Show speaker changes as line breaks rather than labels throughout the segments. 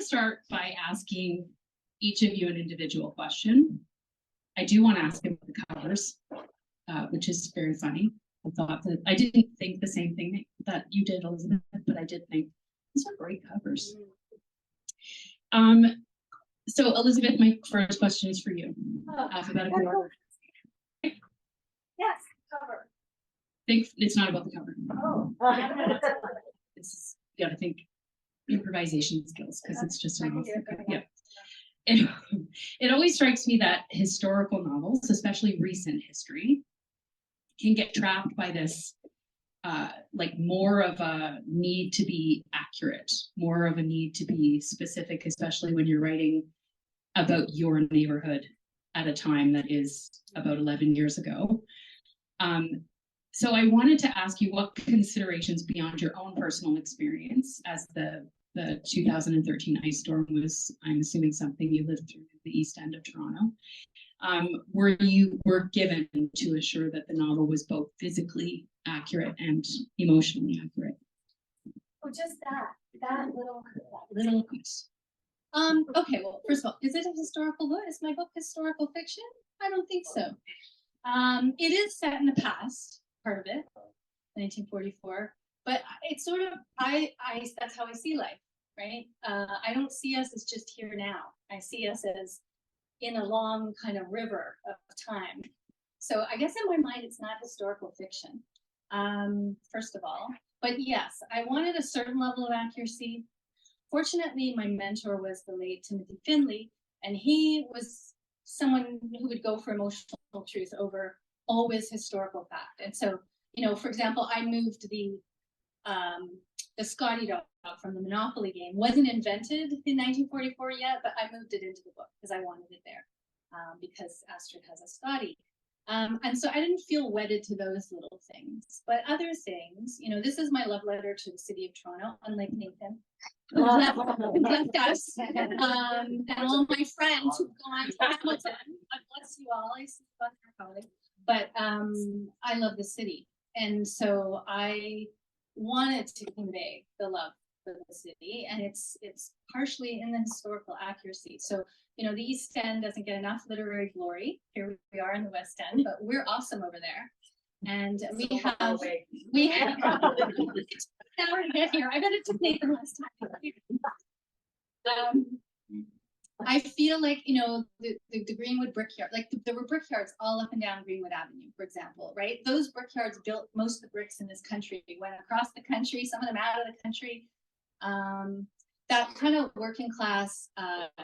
start by asking each of you an individual question. I do want to ask about the covers, which is very funny. I thought that I didn't think the same thing that you did, Elizabeth, but I did think these are great covers. So Elizabeth, my first question is for you. Alphabetical order.
Yes, cover.
Think it's not about the cover.
Oh.
You got to think improvisation skills, because it's just an yeah. It always strikes me that historical novels, especially recent history, can get trapped by this like more of a need to be accurate, more of a need to be specific, especially when you're writing about your neighborhood at a time that is about 11 years ago. So I wanted to ask you what considerations beyond your own personal experience, as the 2013 ice storm was, I'm assuming, something you lived through in the East End of Toronto, were given to assure that the novel was both physically accurate and emotionally accurate?
Oh, just that
little piece.
Okay, well, first of all, is it a historical book? Is my book historical fiction? I don't think so. It is set in the past, part of it, 1944, but it's sort of, that's how I see life, right? I don't see us as just here now. I see us as in a long kind of river of time. So I guess in my mind, it's not historical fiction, first of all. But yes, I wanted a certain level of accuracy. Fortunately, my mentor was the late Timothy Finley, and he was someone who would go for emotional truth over always historical fact. And so, you know, for example, I moved the Scotty dog from the Monopoly game. Wasn't invented in 1944 yet, but I moved it into the book because I wanted it there, because Astrid has a Scotty. And so I didn't feel wedded to those little things, but other things, you know, this is my love letter to the city of Toronto, unlike Nathan, who left us, and all my friends who've gone to Hamilton. God bless you all. I see you probably, but I love the city, and so I wanted to convey the love for the city, and it's partially in the historical accuracy. So, you know, the East End doesn't get enough literary glory. Here we are in the West End, but we're awesome over there. And we have now to get here. I bet it took Nathan last time. I feel like, you know, the Greenwood brickyard, like there were brickyards all up and down Greenwood Avenue, for example, right? Those brickyards built most of the bricks in this country, went across the country, some of them out of the country. That kind of working class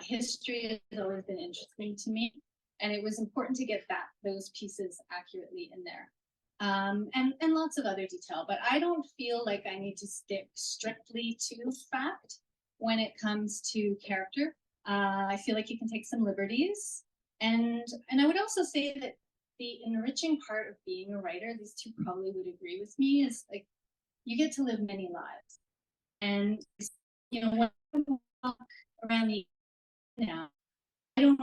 history has always been interesting to me, and it was important to get those pieces accurately in there, and lots of other detail. But I don't feel like I need to stick strictly to fact when it comes to character. I feel like you can take some liberties, and I would also say that the enriching part of being a writer, these two probably would agree with me, is like you get to live many lives. And, you know, when I walk around the now, I don't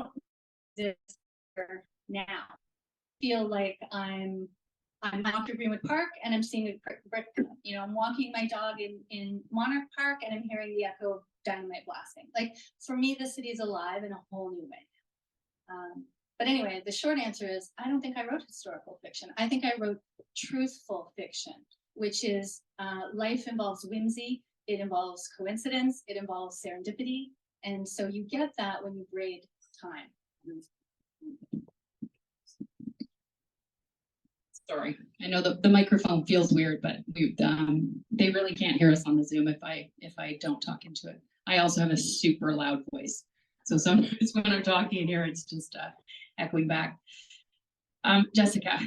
exist now. I feel like I'm after Greenwood Park and I'm seeing a brick, you know, I'm walking my dog in Monarch Park and I'm hearing the echo of dynamite blasting. Like, for me, the city is alive in a whole new way. But anyway, the short answer is I don't think I wrote historical fiction. I think I wrote truthful fiction, which is life involves whimsy. It involves coincidence, it involves serendipity, and so you get that when you braid time.
Sorry, I know the microphone feels weird, but they really can't hear us on the Zoom if I don't talk into it. I also have a super loud voice, so sometimes when I'm talking here, it's just echoing back. Jessica,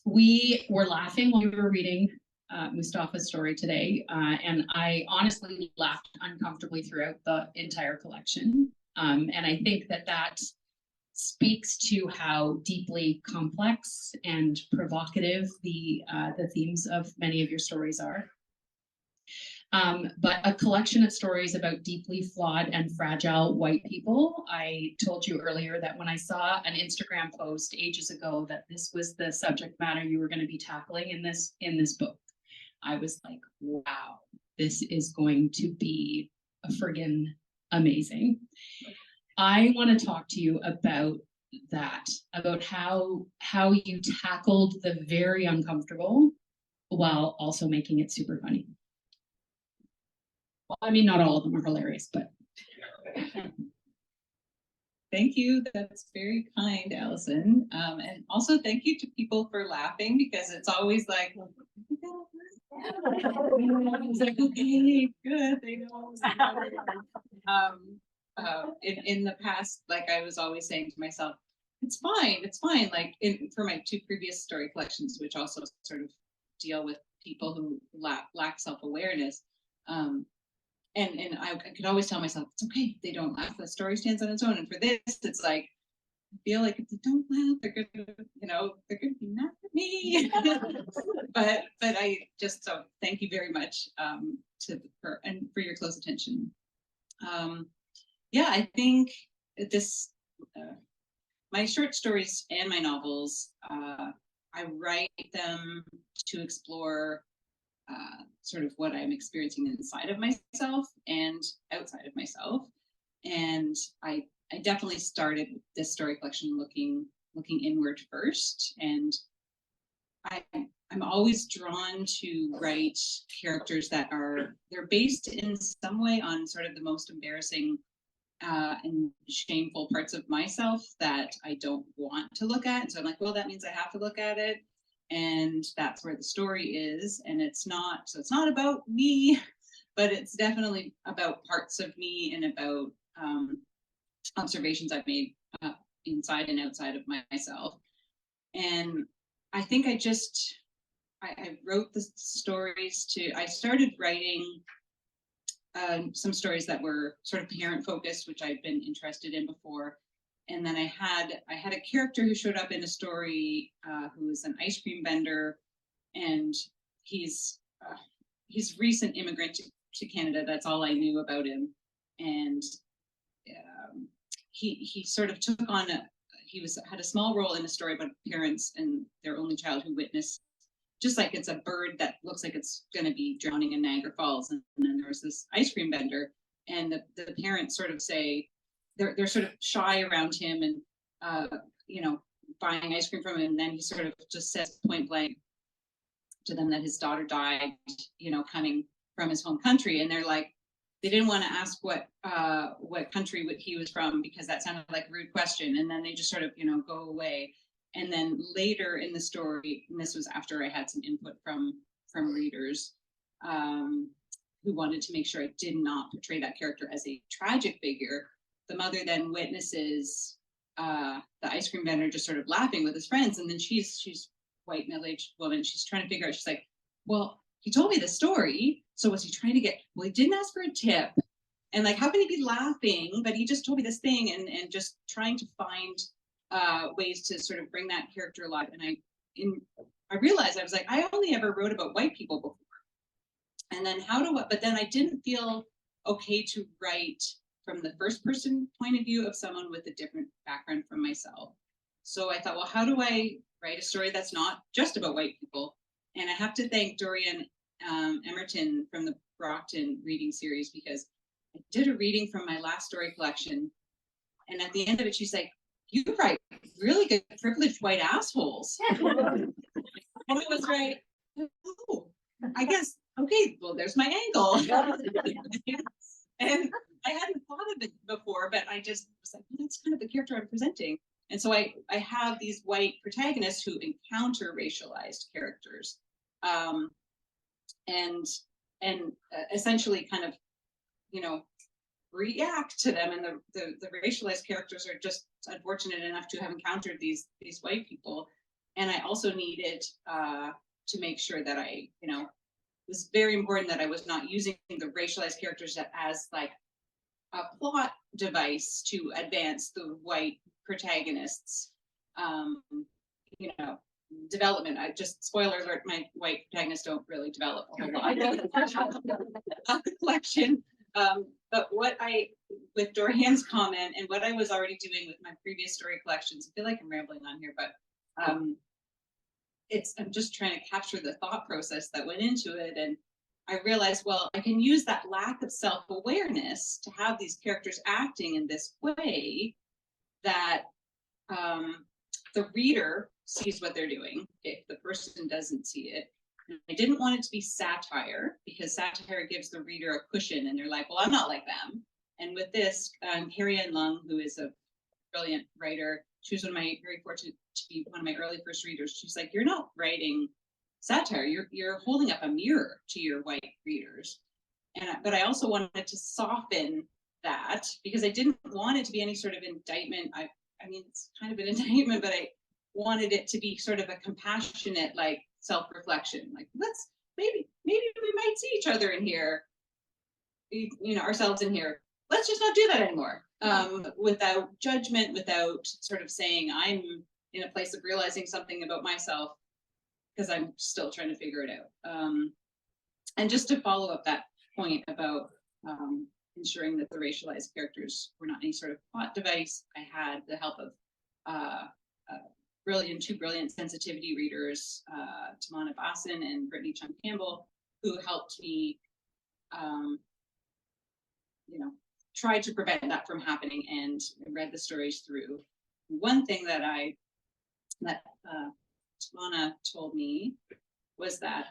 we were laughing when we were reading Mustafa's story today, and I honestly laughed uncomfortably throughout the entire collection, and I think that speaks to how deeply complex and provocative the themes of many of your stories are. But a collection of stories about deeply flawed and fragile white people. I told you earlier that when I saw an Instagram post ages ago that this was the subject matter you were going to be tackling in this book, I was like, wow, this is going to be a friggin' amazing. I want to talk to you about that, about how you tackled the very uncomfortable while also making it super funny. Well, I mean, not all of them are hilarious, but.
Thank you. That's very kind, Allison. And also thank you to people for laughing, because it's always like, it's like, okay, good, they know. In the past, like I was always saying to myself, it's fine. Like for my 2 previous story collections, which also sort of deal with people who lack self-awareness. And I could always tell myself, it's okay, they don't laugh, the story stands on its own. And for this, it's like, I feel like if they don't laugh, they're gonna be mad at me. but I just, so thank you very much for your close attention. Yeah, I think this, my short stories and my novels, I write them to explore sort of what I'm experiencing inside of myself and outside of myself. And I definitely started this story collection looking inward first. And I'm always drawn to write characters that they're based in some way on sort of the most embarrassing and shameful parts of myself that I don't want to look at. So I'm like, well, that means I have to look at it. And that's where the story is. And it's not about me, but it's definitely about parts of me and about observations I've made inside and outside of myself. And I think I wrote the stories I started writing some stories that were sort of parent focused, which I've been interested in before. And then I had a character who showed up in a story who is an ice cream vendor, and he's recent immigrant to Canada. That's all I knew about him. And he sort of took on had a small role in a story about parents and their only child who witnessed, just like it's a bird that looks like it's going to be drowning in Niagara Falls. And then there was this ice cream vendor, and the parents sort of say, they're sort of shy around him and, buying ice cream from him. And then he sort of just says point blank to them that his daughter died, coming from his home country. And they're like, they didn't want to ask what country he was from, because that sounded like a rude question. And then they just sort of, go away. And then later in the story, and this was after I had some input from readers who wanted to make sure I did not portray that character as a tragic figure, the mother then witnesses the ice cream vendor just sort of laughing with his friends. And then she's white, middle-aged woman. She's trying to figure out, she's like, well, he told me the story. So was he trying to well, he didn't ask for a tip. And like, how can he be laughing? But he just told me this thing, and just trying to find ways to sort of bring that character alive. And I realized, I was like, I only ever wrote about white people before. And then but then I didn't feel okay to write from the first person point of view of someone with a different background from myself. So I thought, well, how do I write a story that's not just about white people? And I have to thank Dorian Emerton from the Brockton reading series, because I did a reading from my last story collection. And at the end of it, she's like, you write really good privileged white assholes. And I was like, oh, I guess, okay, well, there's my angle. And I hadn't thought of it before, but I just was like, well, that's kind of the character I'm presenting. And so I have these white protagonists who encounter racialized characters, and essentially kind of, react to them. And the racialized characters are just unfortunate enough to have encountered these white people. And I also needed to make sure that it was very important that I was not using the racialized characters as like a plot device to advance the white protagonists, development. I just, spoiler alert, my white protagonists don't really develop a whole lot of the collection. But with Dorian's comment and what I was already doing with my previous story collections, I feel like I'm rambling on here, but I'm just trying to capture the thought process that went into it. And I realized, well, I can use that lack of self-awareness to have these characters acting in this way that the reader sees what they're doing if the person doesn't see it. I didn't want it to be satire, because satire gives the reader a cushion and they're like, well, I'm not like them. And with this, Carrie Ann Lung, who is a brilliant writer, she was very fortunate to be one of my early first readers. She's like, you're not writing satire, you're holding up a mirror to your white readers. But I also wanted to soften that, because I didn't want it to be any sort of indictment. I mean, it's kind of an indictment, but I wanted it to be sort of a compassionate, like, self-reflection. Like, maybe we might see each other in here, ourselves in here. Let's just not do that anymore. Without judgment, without sort of saying I'm in a place of realizing something about myself because I'm still trying to figure it out. And just to follow up that point about ensuring that the racialized characters were not any sort of plot device, I had the help of two brilliant sensitivity readers, Tamana Basson and Brittany Chung Campbell, who helped me, try to prevent that from happening, and read the stories through. One thing that Tamana told me was that,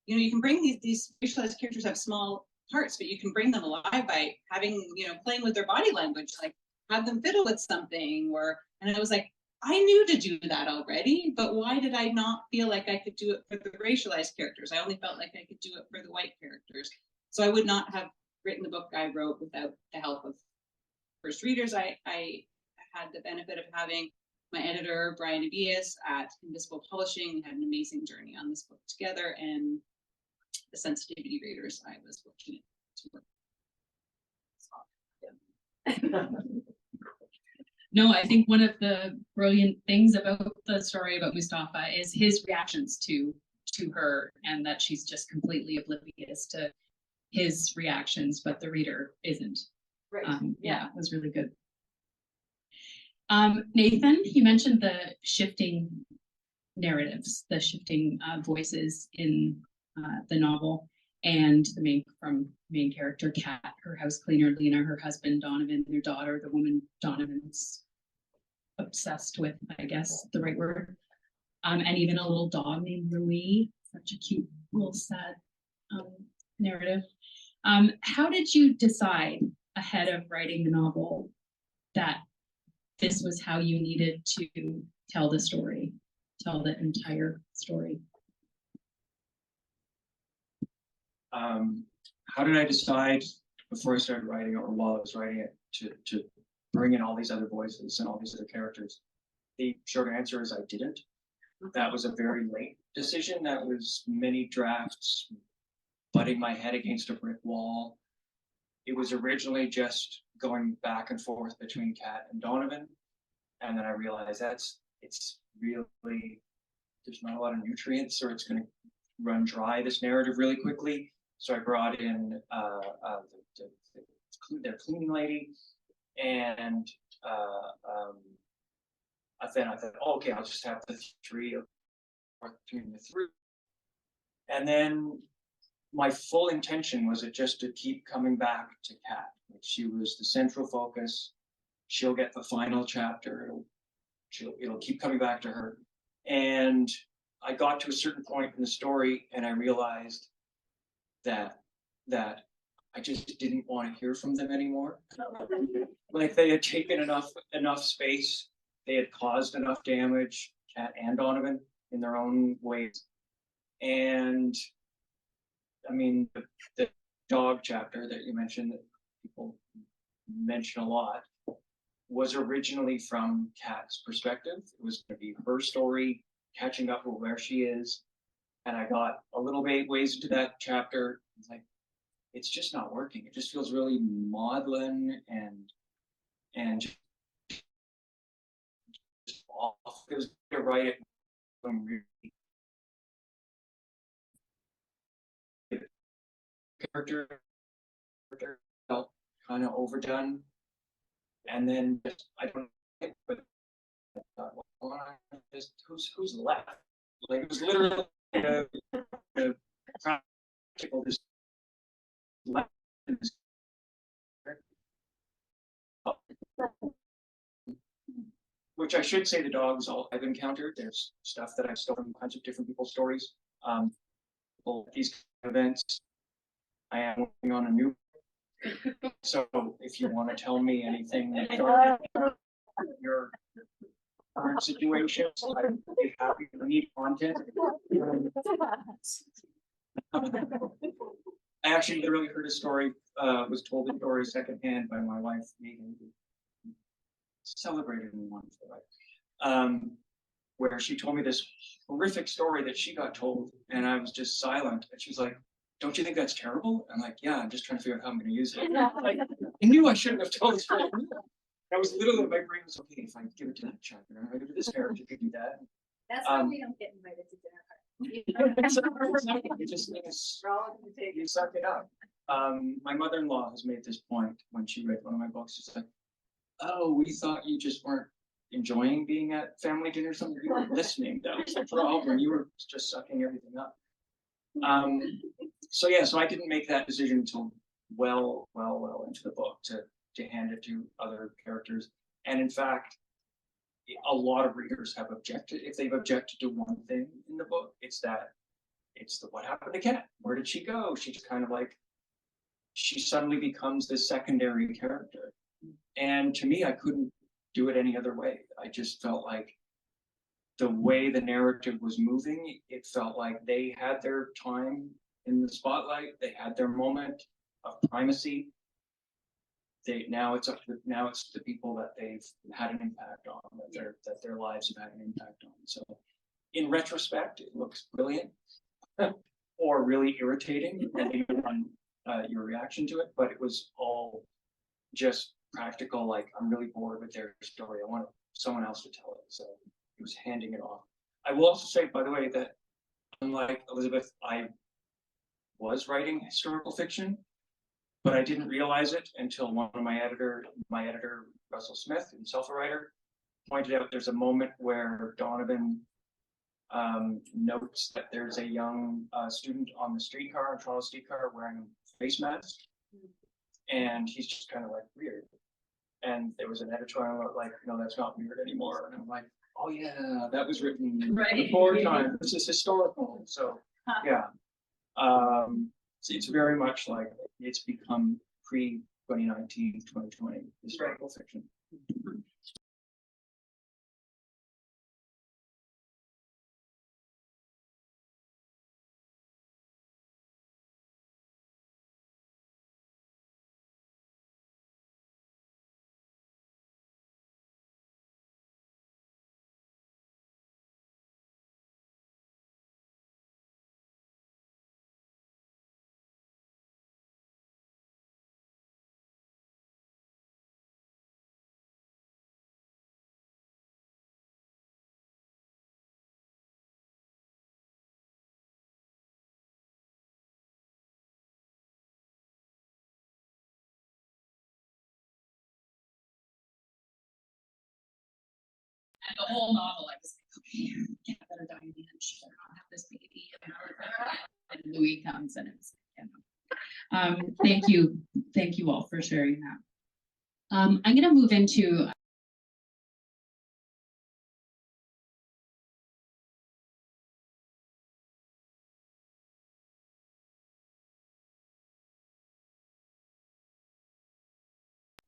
you can bring these racialized characters have small parts, but you can bring them alive by having, playing with their body language, like have them fiddle with something, and I was like, I knew to do that already, but why did I not feel like I could do it for the racialized characters? I only felt like I could do it for the white characters. So I would not have written the book I wrote without the help of first readers. I had the benefit of having my editor, Brian Abias at Invisible Publishing. We had an amazing journey on this book together, and the sensitivity readers I was fortunate to work with.
No, I think one of the brilliant things about the story about Mustafa is his reactions to her, and that she's just completely oblivious to his reactions, but the reader isn't.
Right.
Yeah, it was really good. Nathan, you mentioned the shifting narratives, the shifting voices in the novel, and the main character, Kat, her house cleaner, Lena, her husband, Donovan, their daughter, the woman Donovan's obsessed with, I guess the right word, and even a little dog named Louis, such a cute little sad narrative. How did you decide ahead of writing the novel that this was how you needed to tell the story, tell the entire story?
How did I decide before I started writing it, or while I was writing it, to bring in all these other voices and all these other characters? The short answer is I didn't. That was a very late decision. That was many drafts, butting my head against a brick wall. It was originally just going back and forth between Kat and Donovan. And then I realized it's really, there's not a lot of nutrients, or it's going to run dry, this narrative, really quickly. So I brought in their cleaning lady, and then I thought, oh, okay, I'll just have the three, or between the three. And then my full intention was just to keep coming back to Kat. Like, she was the central focus. She'll get the final chapter. It'll keep coming back to her. And I got to a certain point in the story, and I realized that I just didn't want to hear from them anymore. Like, they had taken enough space. They had caused enough damage, Kat and Donovan, in their own ways. And I mean, the dog chapter that you mentioned, that people mention a lot, was originally from Kat's perspective. It was going to be her story, catching up with where she is. And I got a little bit ways into that chapter. It's like, it's just not working. It just feels really maudlin and just off. It was to write it character felt kind of overdone, and then I don't know, but just who's left? Like, it was literally this which I should say the dogs all I've encountered. There's stuff that I've stolen from kinds of different people's stories. These events, I am working on a new. So if you want to tell me anything about your current situation, I'd be happy to read content. I actually literally heard a story, was told a story secondhand by my wife, Megan, who celebrated me once, where she told me this horrific story that she got told, and I was just silent. And she's like, "Don't you think that's terrible?" I'm like, "Yeah, I'm just trying to figure out how I'm going to use it." Like, I knew I shouldn't have told this story. I was literally, my brain was, okay, if I give it to that chapter, if I give it to this character, you could do that.
That's why we don't get invited to dinner parties.
You just you suck it up. My mother-in-law has made this point when she read one of my books. It's like, "Oh, we thought you just weren't enjoying being at family dinner or something. You weren't listening. That was the problem. You were just sucking everything up." So yeah, so I didn't make that decision until well into the book to hand it to other characters. And in fact, a lot of readers have objected. If they've objected to one thing in the book, it's the what happened to Kat? Where did she go? She just kind of like, she suddenly becomes this secondary character. And to me, I couldn't do it any other way. I just felt like the way the narrative was moving, it felt like they had their time in the spotlight. They had their moment of primacy. Now it's the people that they've had an impact on, that their lives have had an impact on. So in retrospect, it looks brilliant or really irritating, depending on your reaction to it, but it was all just practical. Like, I'm really bored with their story. I want someone else to tell it. So it was handing it off. I will also say, by the way, that unlike Elizabeth, I was writing historical fiction, but I didn't realize it until one of my editor, Russell Smith, himself a writer, pointed out there's a moment where Donovan notes that there's a young student on the streetcar, Toronto streetcar, wearing a face mask. And he's just kind of like, weird. And there was an editorial like, no, that's not weird anymore. And I'm like, oh yeah, that was written before time. This is historical. So yeah. It's very much like it's become pre-2019, 2020 historical fiction.
And the whole novel, I was like, okay, Kat better die in the end. She better not have this baby. And Louis comes and it's, thank you all for sharing that. I'm going to move into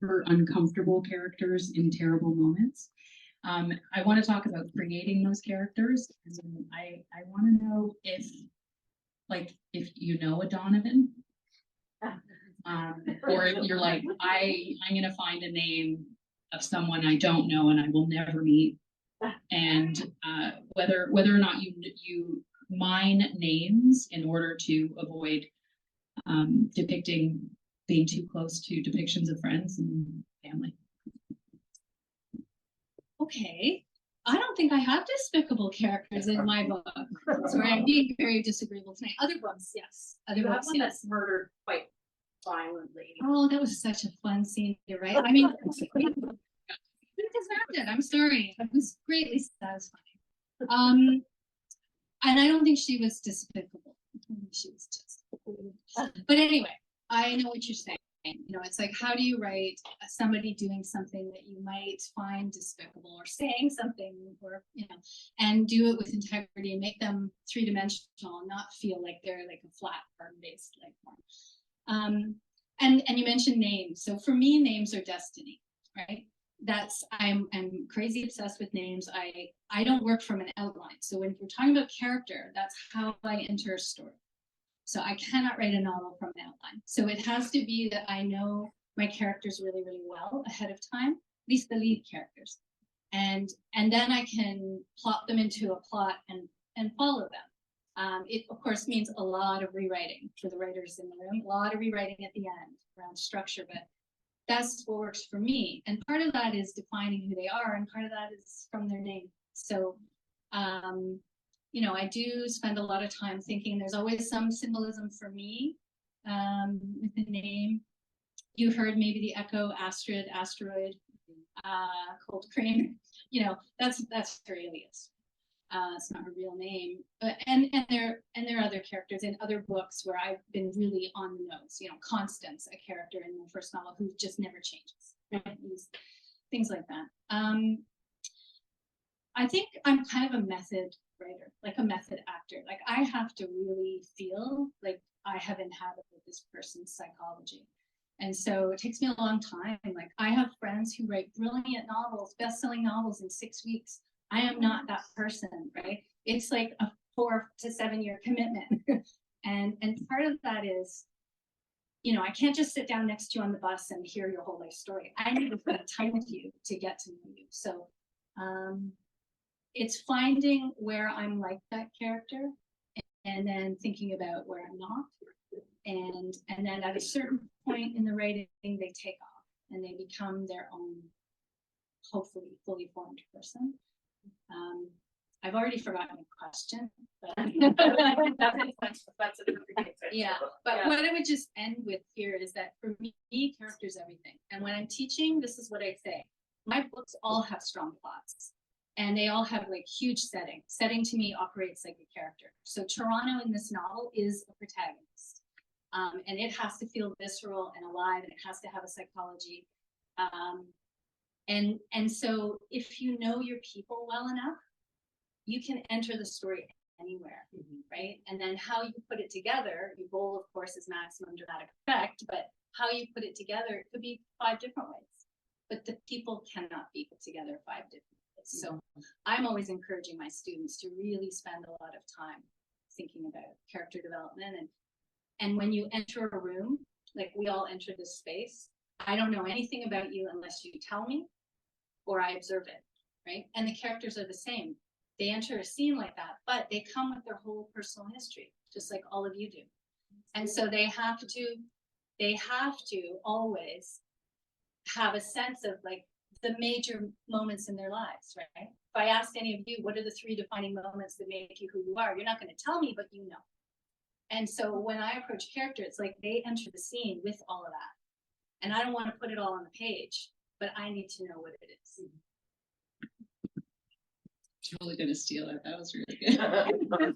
uncomfortable characters in terrible moments. I want to talk about creating those characters. And I want to know if you know a Donovan, or if you're like, I'm going to find a name of someone I don't know and I will never meet, and whether or not you mine names in order to avoid depicting being too close to depictions of friends and family.
Okay, I don't think I have despicable characters in my book. Sorry, I'm being very disagreeable tonight. Other books, yes. Other
You have
books,
one
yes.
that's murdered quite violently.
Oh, that was such a fun scene, you're right? I mean, we deserved it. I'm sorry. It was greatly satisfying. And I don't think she was despicable. I think she was just But anyway, I know what you're saying. You know, it's like, how do you write somebody doing something that you might find despicable, or saying something, or, you know, and do it with integrity and make them three-dimensional and not feel like they're like a flat form-based like form. And you mentioned names. So for me, names are destiny, right? I'm crazy obsessed with names. I don't work from an outline. So when we're talking about character, that's how I enter a story. So I cannot write a novel from an outline. So it has to be that I know my characters really, really well ahead of time, at least the lead characters. And then I can plot them into a plot and follow them. It of course means a lot of rewriting for the writers in the room, a lot of rewriting at the end around structure, but that's what works for me. And part of that is defining who they are, and part of that is from their name. So you know, I do spend a lot of time thinking there's always some symbolism for me with the name. You heard maybe the echo, Astrid, asteroid, cold cream. You know, that's her alias. It's not her real name. But and there are other characters in other books where I've been really on the nose. You know, Constance, a character in the first novel who just never changes. Right? Things like that. I think I'm kind of a method writer, like a method actor. Like I have to really feel like I have inhabited this person's psychology. And so it takes me a long time. Like I have friends who write brilliant novels, best-selling novels in 6 weeks. I am not that person, right? It's like a 4 to 7 year commitment. and part of that is, you know, I can't just sit down next to you on the bus and hear your whole life story. I need to spend time with you to get to know you. So it's finding where I'm like that character and then thinking about where I'm not. And then at a certain point in the writing, they take off and they become their own, hopefully fully formed person. I've already forgotten the question, but
That's a different thing.
yeah. But what I would just end with here is that for me, character is everything. And when I'm teaching, this is what I say. My books all have strong plots. And they all have like huge setting. Setting to me operates like a character. So Toronto in this novel is a protagonist. And it has to feel visceral and alive, and it has to have a psychology. And so if you know your people well enough, you can enter the story anywhere, right? And then how you put it together, your goal, of course, is maximum dramatic effect, but how you put it together, it could be 5 different ways. But the people cannot be put together 5 different ways. So I'm always encouraging my students to really spend a lot of time thinking about character development. And when you enter a room, like we all enter this space, I don't know anything about you unless you tell me or I observe it, right? And the characters are the same. They enter a scene like that, but they come with their whole personal history, just like all of you do. And so they have to always have a sense of like the major moments in their lives, right? If I ask any of you, what are the 3 defining moments that make you who you are? You're not going to tell me, but you know. And so when I approach character, it's like they enter the scene with all of that. And I don't want to put it all on the page, but I need to know what it is.
Totally gonna steal it. That was really good. It's really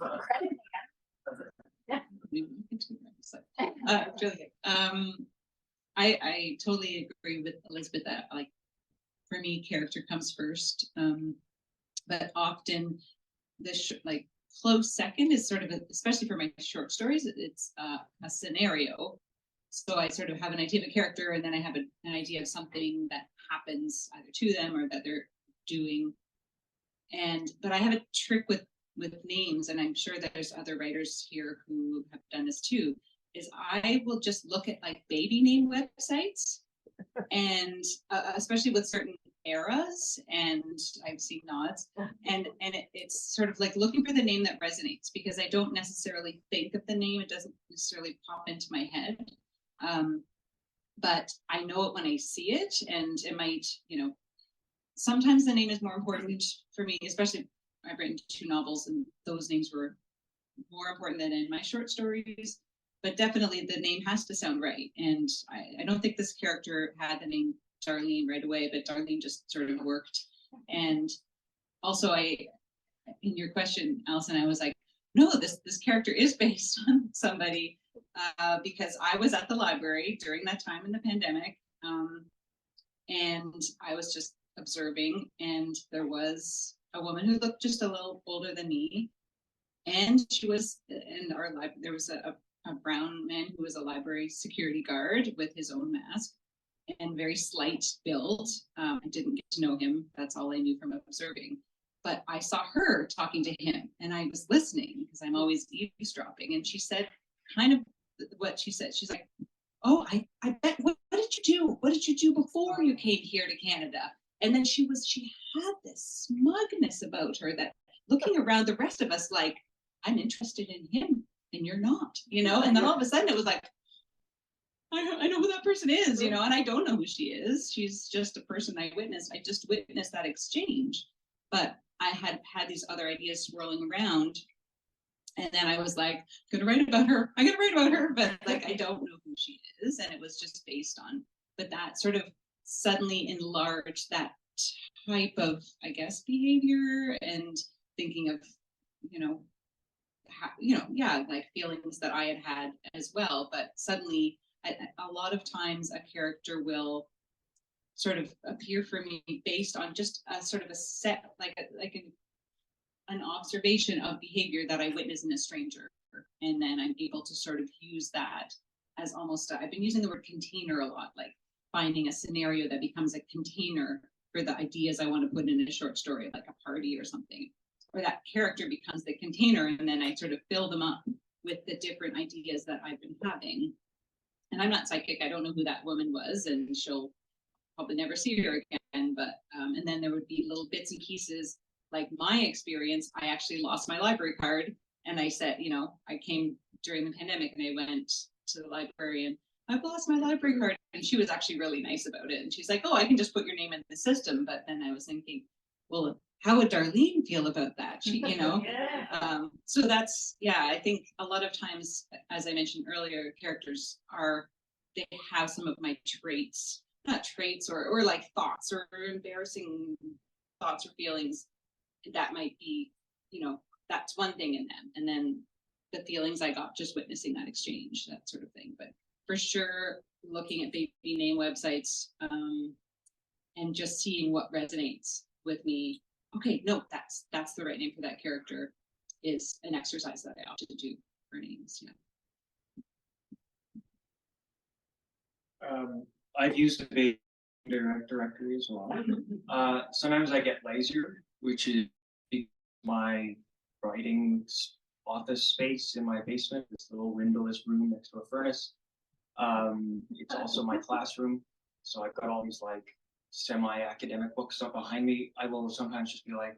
good. I totally agree with Elizabeth that like for me character comes first, but often the like close second is sort of especially for my short stories, it's a scenario. So I sort of have an idea of a character, and then I have an idea of something that happens either to them or that they're doing. But I have a trick with names, and I'm sure that there's other writers here who have done this too, is I will just look at like baby name websites, and especially with certain eras, and I've seen nods, and it's sort of like looking for the name that resonates, because I don't necessarily think of the name, it doesn't necessarily pop into my head, but I know it when I see it, and it might, you know, sometimes the name is more important for me, especially I've written 2 novels and those names were more important than in my short stories, but definitely the name has to sound right. And I don't think this character had the name Darlene right away, but Darlene just sort of worked. And also in your question, Allison, I was like, no, this character is based on somebody. because I was at the library during that time in the pandemic, and I was just observing, and there was a woman who looked just a little older than me, and she was in our library. There was a brown man who was a library security guard with his own mask and very slight build. I didn't get to know him. That's all I knew from observing. But I saw her talking to him, and I was listening because I'm always eavesdropping. And she said kind of what she said. She's like, "Oh, I bet. What did you do? What did you do before you came here to Canada?" And then she had this smugness about her that looking around the rest of us like, I'm interested in him and you're not, you know? And then all of a sudden it was like, I know who that person is, you know, and I don't know who she is. She's just a person I witnessed. I just witnessed that exchange. But I had these other ideas swirling around. And then I was like, I'm gonna write about her. But like, I don't know who she is. And it was just based on, but that sort of suddenly enlarged that type of, I guess, behavior and thinking of, like feelings that I had as well. But suddenly, a lot of times, a character will sort of appear for me based on just a sort of a set, an observation of behavior that I witness in a stranger, and then I'm able to sort of use that as almost. I've been using the word container a lot, like finding a scenario that becomes a container for the ideas I want to put in a short story, like a party or something, or that character becomes the container, and then I sort of fill them up with the different ideas that I've been having. And I'm not psychic. I don't know who that woman was, and she'll probably never see her again. But and then there would be little bits and pieces, like my experience. I actually lost my library card, and I said, I came during the pandemic, and I went to the library, and I've lost my library card. And she was actually really nice about it. And she's like, oh, I can just put your name in the system. But then I was thinking, well, how would Darlene feel about that? She,
Yeah.
So that's, I think a lot of times, as I mentioned earlier, characters they have some of my traits, not traits or like thoughts or embarrassing thoughts or feelings that might be, that's one thing in them. And then the feelings I got just witnessing that exchange, that sort of thing. But for sure, looking at baby name websites and just seeing what resonates with me. Okay, no, that's the right name for that character is an exercise that I often do for names.
I've used a baby directory as well. Sometimes I get lazier, which is my writing office space in my basement. This little windowless room next to a furnace. It's also my classroom. So I've got all these like semi-academic books up behind me. I will sometimes just be like,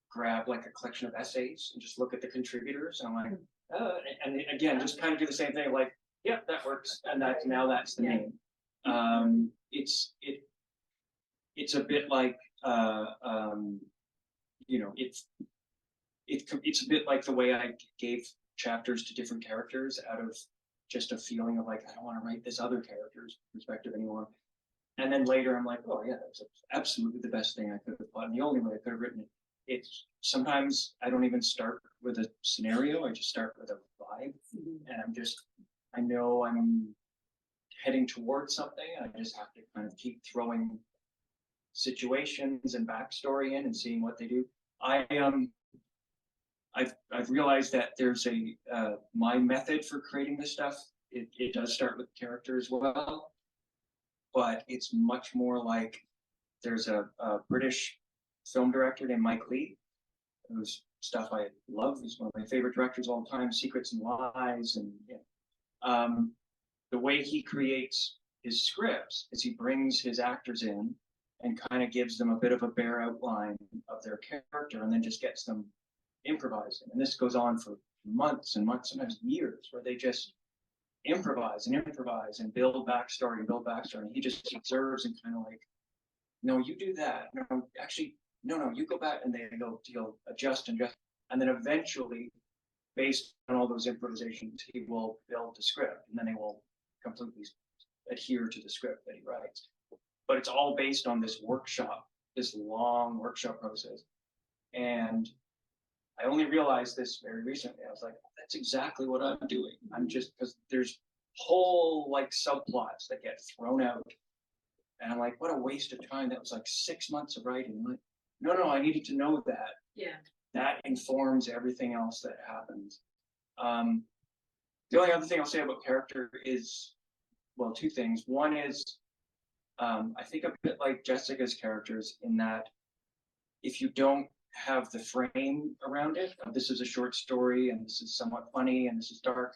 grab like a collection of essays and just look at the contributors. And I'm like, and again, just kind of do the same thing. Like, yep, that works. And that's the name. It's a bit like, it's a bit like the way I gave chapters to different characters out of just a feeling of like, I don't want to write this other character's perspective anymore. And then later I'm like, oh yeah, that's absolutely the best thing I could have thought. And the only way I could have written it. It's sometimes I don't even start with a scenario. I just start with a vibe. And I know I'm heading towards something. I just have to kind of keep throwing situations and backstory in and seeing what they do. I've realized that there's my method for creating this stuff. It does start with character as well, but it's much more like there's a British film director named Mike Leigh, whose stuff I love. He's one of my favorite directors of all time, Secrets and Lies. And the way he creates his scripts is he brings his actors in and kind of gives them a bit of a bare outline of their character and then just gets them improvising. And this goes on for months and months, sometimes years, where they just improvise and build backstory. And he just observes and kind of like, no, you do that. No, actually, no, you go back. And he'll adjust. And then eventually, based on all those improvisations, he will build the script. And then he will completely adhere to the script that he writes. But it's all based on this long workshop process. And I only realized this very recently. I was like, that's exactly what I'm doing. I'm just, because there's whole like subplots that get thrown out. And I'm like, what a waste of time. That was like 6 months of writing. I'm like, no, I needed to know that.
Yeah.
That informs everything else that happens. The only other thing I'll say about character is, well, two things. One is, I think a bit like Jessica's characters in that if you don't have the frame around it, this is a short story and this is somewhat funny and this is dark,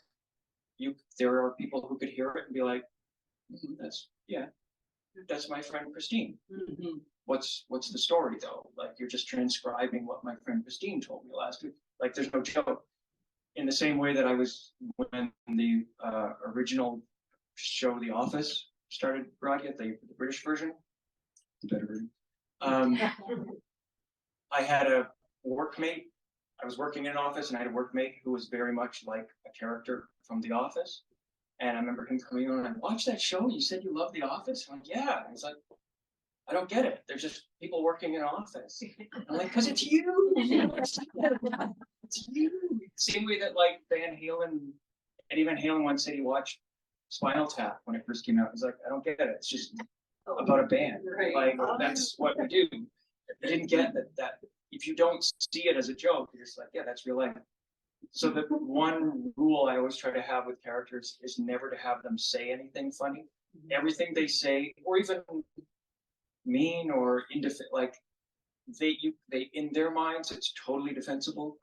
there are people who could hear it and be like, that's my friend Christine.
Mhm.
What's the story though? Like, you're just transcribing what my friend Christine told me last week. Like, there's no joke. In the same way that I was when the original show The Office started broadcast, the British version, the better version. I had a workmate. I was working in an office and I had a workmate who was very much like a character from The Office. And I remember him coming on and watch that show. You said you love The Office? I'm like, yeah. And he's like, I don't get it. They're just people working in an office. I'm like, because it's you. It's you. Same way that like Eddie Van Halen once said he watched Spinal Tap when it first came out. He's like, I don't get it. It's just about a band.
Right.
Like, that's what we do. I didn't get that if you don't see it as a joke, you're just like, yeah, that's real life. So the one rule I always try to have with characters is never to have them say anything funny. Everything they say, or even mean or like they in their minds, it's totally defensible.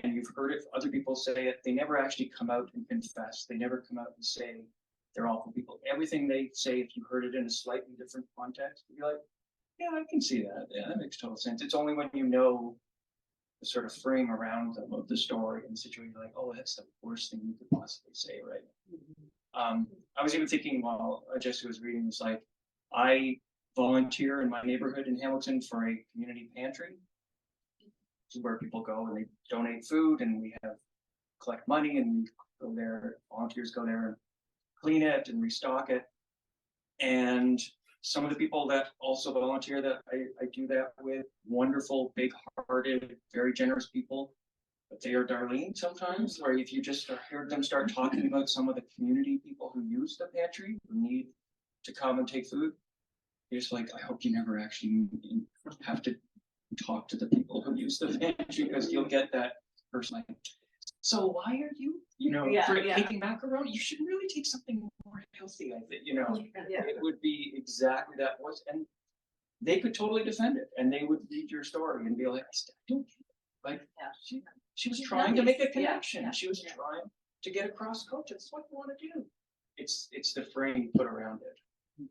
And you've heard it, other people say it. They never actually come out and confess. They never come out and say they're awful people. Everything they say, if you heard it in a slightly different context, you'd be like, yeah, I can see that. Yeah, that makes total sense. It's only when you know the sort of frame around them of the story and the situation, you're like, oh, that's the worst thing you could possibly say, right? I was even thinking while Jessica was reading, was like, I volunteer in my neighborhood in Hamilton for a community pantry. This is where people go and they donate food, and we collect money, and we go there, volunteers go there and clean it and restock it. And some of the people that also volunteer that I do that with, wonderful, big-hearted, very generous people, but they are Darlene sometimes, where if you just heard them start talking about some of the community people who use the pantry, who need to come and take food, you're just like, I hope you never actually have to talk to the people who use the pantry, because you'll get that person like, so why are you, taking macaroni? You should really take something more healthy, I think, It would be exactly that was, and they could totally defend it, and they would read your story and be like, I don't get it. Like, she was trying to make a connection. She was trying to get across culture. That's what you want to do. It's the frame you put around it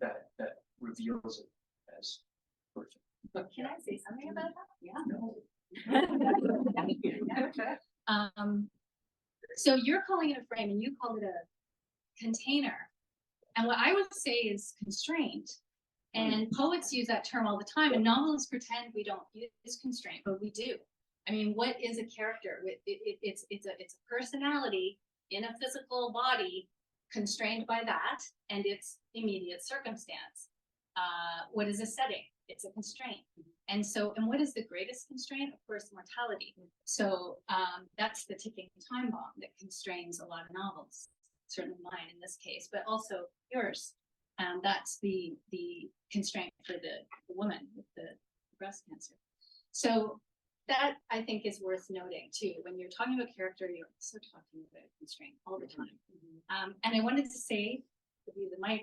that reveals it as perfect.
Can I say something about that?
No.
So you're calling it a frame and you call it a container. And what I would say is constraint. And poets use that term all the time, and novelists pretend we don't use constraint, but we do. I mean, what is a character? It's a personality in a physical body constrained by that and its immediate circumstance. What is a setting? It's a constraint. And what is the greatest constraint? Of course, mortality. So that's the ticking time bomb that constrains a lot of novels, certainly mine in this case, but also yours. That's the constraint for the woman with the breast cancer. So that, I think, is worth noting too. When you're talking about character, you're also talking about constraint all the time. And I wanted to say, give you the mic,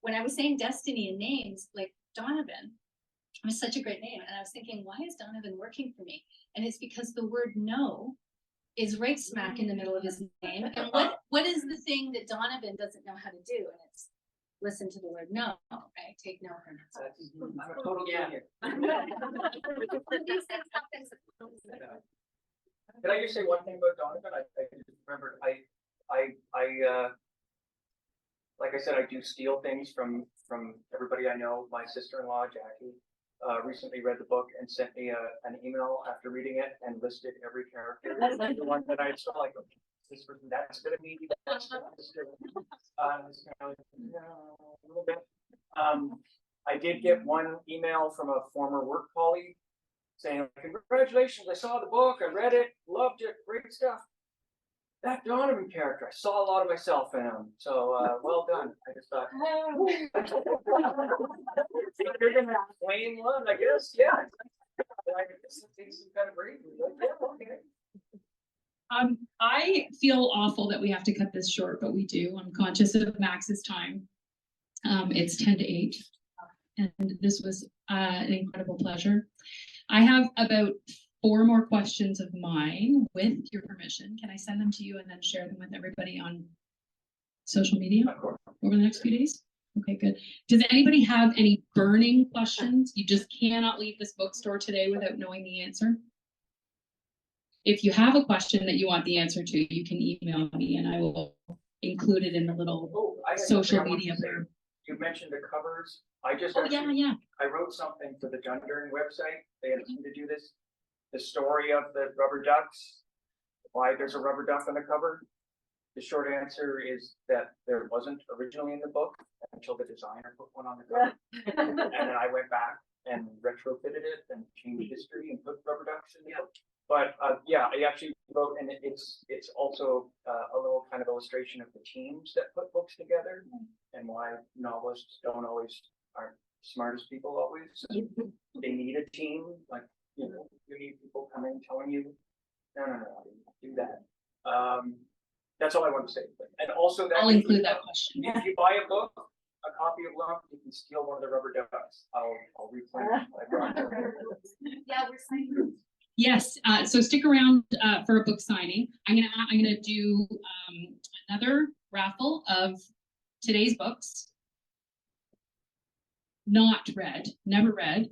when I was saying destiny and names, like Donovan was such a great name. And I was thinking, why is Donovan working for me? And it's because the word no is right smack in the middle of his name. And what is the thing that Donovan doesn't know how to do? And it's listen to the word no, right? Take no from it.
Totally.
Yeah.
Can I just say one thing about Donovan? I just remembered like I said, I do steal things from everybody I know. My sister-in-law, Jackie, recently read the book and sent me an email after reading it and listed every character. The one that I saw, like, this person, that's gonna be that's gonna a little bit. I did get one email from a former work colleague saying, congratulations, I saw the book, I read it, loved it, great stuff. That Donovan character, I saw a lot of myself in him. So well done. I just thought, you're gonna explain one, I guess. Yeah. I guess it takes some kind of bravery. Like, yeah, okay.
I feel awful that we have to cut this short, but we do. I'm conscious of Max's time. It's 10 to 8, and this was an incredible pleasure. I have about 4 more questions of mine, with your permission. Can I send them to you and then share them with everybody on social media over the next few days? Okay, good. Does anybody have any burning questions? You just cannot leave this bookstore today without knowing the answer. If you have a question that you want the answer to, you can email me and I will include it in the little social media blurb.
You mentioned the covers. I just
Yeah.
I wrote something for the Junction website. They asked me to do this. The story of the rubber ducks, why there's a rubber duck on the cover. The short answer is that there wasn't originally in the book until the designer put one on the cover. And then I went back and retrofitted it and changed history and put rubber ducks in the book. But yeah, I actually wrote, and it's also a little kind of illustration of the teams that put books together and why novelists aren't smartest people always. They need a team, like, you know, you need people coming telling you, no, do that. That's all I want to say. And also that
I'll include that question.
if you buy a book, a copy of Lump, you can steal one of the rubber ducks. I'll replenish my book.
Yeah, we're signing.
Yes, so stick around for a book signing. I'm gonna do another raffle of today's books. Not read, never read.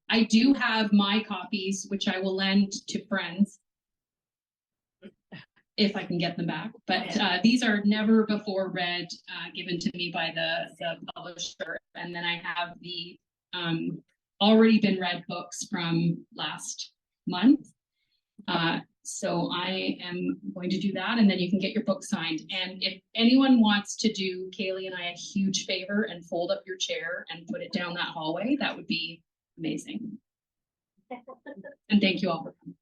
I do have my copies, which I will lend to friends if I can get them back. But these are never before read, given to me by the publisher. And then I have the already been read books from last month. So I am going to do that, and then you can get your book signed. And if anyone wants to do Kaylee and I a huge favor and fold up your chair and put it down that hallway, that would be amazing. And thank you all for coming.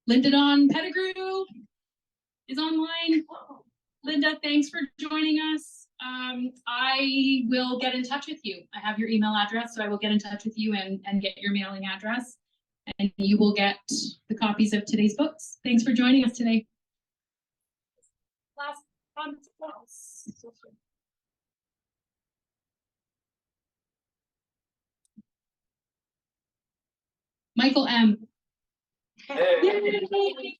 Linda Dawn Pettigrew is online. Linda, thanks for joining us. I will get in touch with you. I have your email address, so I will get in touch with you and get your mailing address, and you will get the copies of today's books. Thanks for joining us today.
Last
Michael M.
Hey.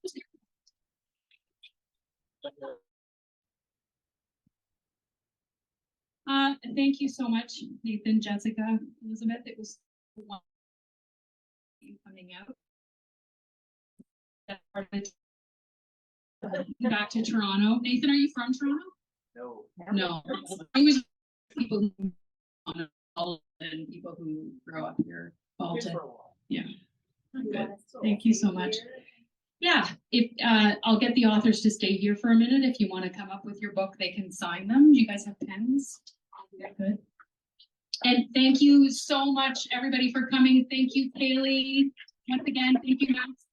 Thank you so much, Nathan, Jessica, Elizabeth. It was wonderful coming out. That part of it. Back to Toronto. Nathan, are you from Toronto? No. I was people who and people who grow up here. Bolton. Yeah. Good. Thank you so much. Yeah, if I'll get the authors to stay here for a minute. If you want to come up with your book, they can sign them. Do you guys have pens? Yeah, good. And thank you so much, everybody, for coming. Thank you, Kaylee. Once again, thank you, Max.